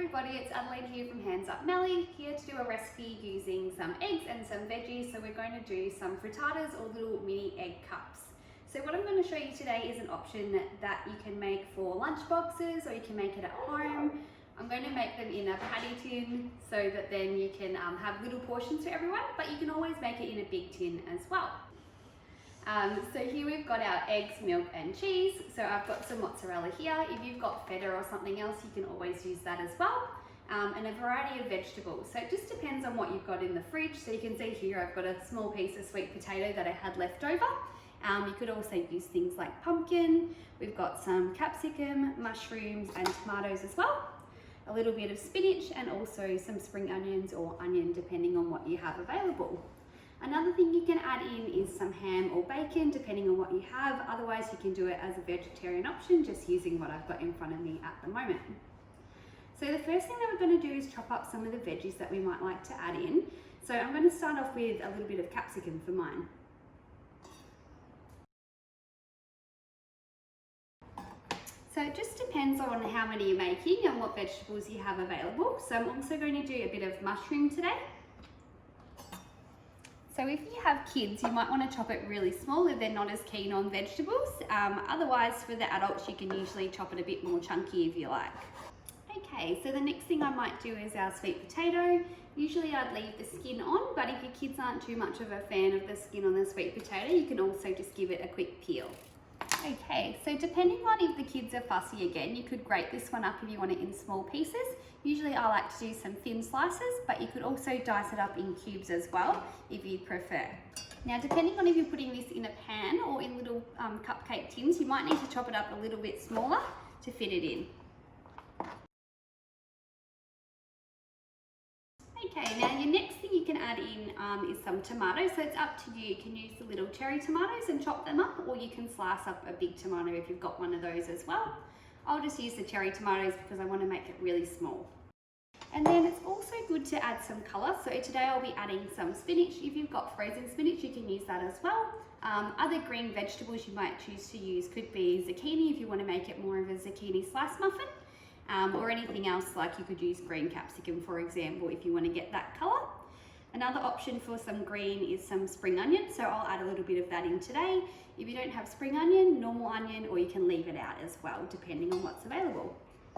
everybody, it's Adelaide here from Hands Up Melly, here to do a recipe using some eggs and some veggies. So we're going to do some frittatas or little mini egg cups. So what I'm going to show you today is an option that you can make for lunch boxes, or you can make it at home. I'm going to make them in a patty tin so that then you can have little portions for everyone, but you can always make it in a big tin as well. So here we've got our eggs, milk and cheese. So I've got some mozzarella here. If you've got feta or something else, you can always use that as well. And a variety of vegetables. So it just depends on what you've got in the fridge. So you can see here I've got a small piece of sweet potato that I had left over. You could also use things like pumpkin. We've got some capsicum, mushrooms and tomatoes as well. A little bit of spinach and also some spring onions or onion depending on what you have available. Another thing you can add in is some ham or bacon depending on what you have. Otherwise you can do it as a vegetarian option, just using what I've got in front of me at the moment. So the first thing that we're going to do is chop up some of the veggies that we might like to add in. So I'm going to start off with a little bit of capsicum for mine. So it just depends on how many you're making and what vegetables you have available. So I'm also going to do a bit of mushroom today. So if you have kids, you might want to chop it really small if they're not as keen on vegetables. Otherwise, for the adults, you can usually chop it a bit more chunky if you like. Okay, so the next thing I might do is our sweet potato. Usually I'd leave the skin on, but if your kids aren't too much of a fan of the skin on the sweet potato, you can also just give it a quick peel. Okay, so depending on if the kids are fussy again, you could grate this one up if you want it in small pieces. Usually I like to do some thin slices, but you could also dice it up in cubes as well if you prefer. Now, depending on if you're putting this in a pan or in little cupcake tins, you might need to chop it up a little bit smaller to fit it in. Okay, now your next thing you can add in is some tomatoes. So it's up to you. You can use the little cherry tomatoes and chop them up, or you can slice up a big tomato if you've got one of those as well. I'll just use the cherry tomatoes because I want to make it really small. And then it's also good to add some colour. So today I'll be adding some spinach. If you've got frozen spinach, you can use that as well. Other green vegetables you might choose to use could be zucchini if you want to make it more of a zucchini slice muffin. Or anything else, like you could use green capsicum, for example, if you want to get that colour. Another option for some green is some spring onion, so I'll add a little bit of that in today. If you don't have spring onion, normal onion, or you can leave it out as well, depending on what's available.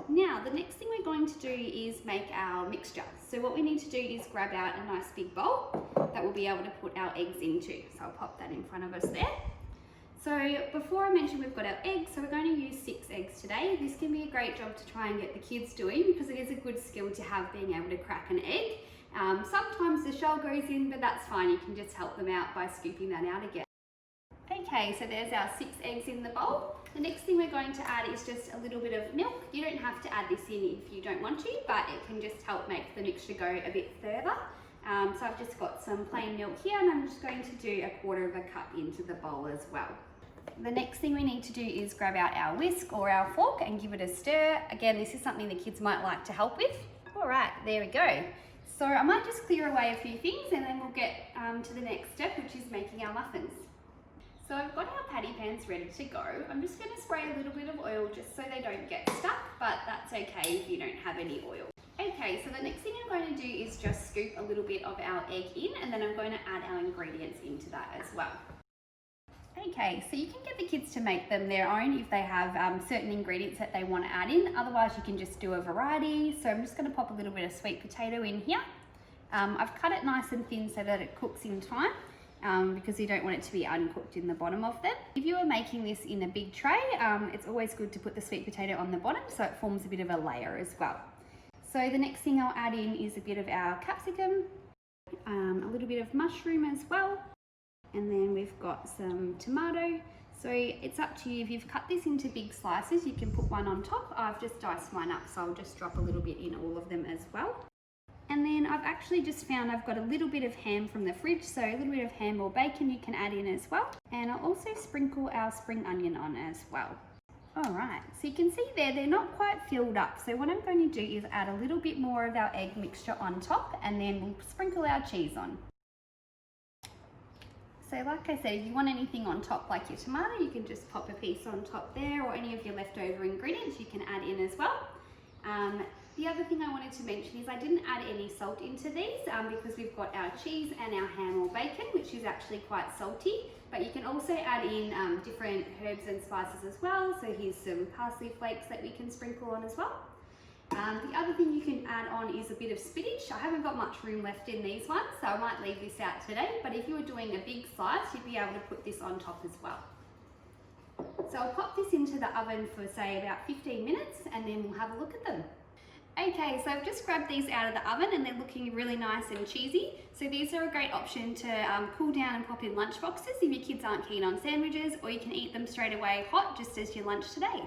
Now, the next thing we're going to do is make our mixture. So what we need to do is grab out a nice big bowl that we'll be able to put our eggs into. So I'll pop that in front of us there. So before I mentioned we've got our eggs, so we're going to use 6 eggs today. This can be a great job to try and get the kids doing because it is a good skill to have, being able to crack an egg. Sometimes the shell goes in, but that's fine. You can just help them out by scooping that out again. Okay, so there's our 6 eggs in the bowl. The next thing we're going to add is just a little bit of milk. You don't have to add this in if you don't want to, but it can just help make the mixture go a bit further. So I've just got some plain milk here, and I'm just going to do 1/4 cup into the bowl as well. The next thing we need to do is grab out our whisk or our fork and give it a stir. Again, this is something the kids might like to help with. All right, there we go. So I might just clear away a few things and then we'll get to the next step, which is making our muffins. So I've got our patty pans ready to go. I'm just going to spray a little bit of oil just so they don't get stuck, but that's okay if you don't have any oil. Okay, so the next thing I'm going to do is just scoop a little bit of our egg in, and then I'm going to add our ingredients into that as well. Okay, so you can get the kids to make them their own if they have certain ingredients that they want to add in. Otherwise, you can just do a variety. So I'm just going to pop a little bit of sweet potato in here. I've cut it nice and thin so that it cooks in time because you don't want it to be uncooked in the bottom of them. If you are making this in a big tray, it's always good to put the sweet potato on the bottom so it forms a bit of a layer as well. So the next thing I'll add in is a bit of our capsicum, a little bit of mushroom as well. And then we've got some tomato. So it's up to you. If you've cut this into big slices, you can put one on top. I've just diced mine up, so I'll just drop a little bit in all of them as well. And then I've actually just found I've got a little bit of ham from the fridge, so a little bit of ham or bacon you can add in as well. And I'll also sprinkle our spring onion on as well. All right, so you can see there, they're not quite filled up. So what I'm going to do is add a little bit more of our egg mixture on top, and then we'll sprinkle our cheese on. So like I said, if you want anything on top like your tomato, you can just pop a piece on top there, or any of your leftover ingredients you can add in as well. The other thing I wanted to mention is I didn't add any salt into these because we've got our cheese and our ham or bacon, which is actually quite salty. But you can also add in different herbs and spices as well. So here's some parsley flakes that we can sprinkle on as well. The other thing you can add on is a bit of spinach. I haven't got much room left in these ones, so I might leave this out today. But if you were doing a big slice, you'd be able to put this on top as well. So I'll pop this into the oven for say about 15 minutes and then we'll have a look at them. Okay, so I've just grabbed these out of the oven and they're looking really nice and cheesy. So these are a great option to cool down and pop in lunch boxes if your kids aren't keen on sandwiches, or you can eat them straight away hot just as your lunch today.